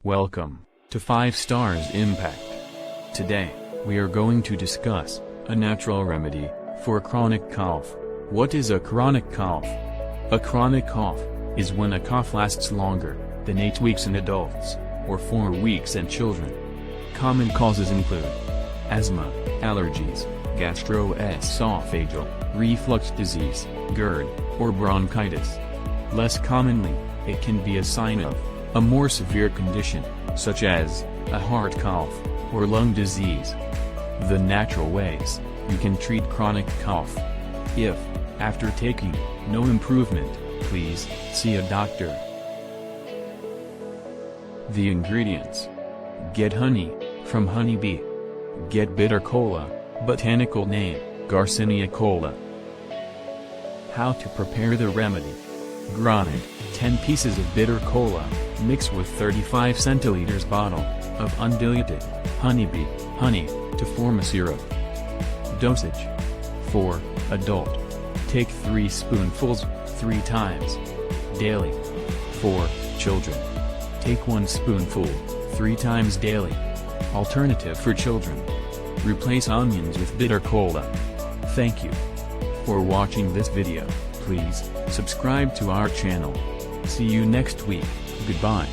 Welcome to 5 Stars Impact. Today, we are going to discuss a natural remedy for chronic cough. What is a chronic cough? A chronic cough is when a cough lasts longer than 8 weeks in adults, or 4 weeks in children. Common causes include asthma, allergies, gastroesophageal reflux disease, GERD, or bronchitis. Less commonly, it can be a sign of a more severe condition, such as a heart cough or lung disease. The natural ways you can treat chronic cough. If, after taking, no improvement, please see a doctor. The ingredients: get honey from honeybee. Get bitter cola, botanical name Garcinia cola. How to prepare the remedy: grind 10 pieces of bitter cola, mix with 35 centiliters bottle of undiluted honeybee honey to form a syrup. Dosage: for adult, take 3 spoonfuls 3 times daily. For children, take 1 spoonful 3 times daily. Alternative for children: replace onions with bitter cola. Thank you for watching this video. Please subscribe to our channel. See you next week. Goodbye.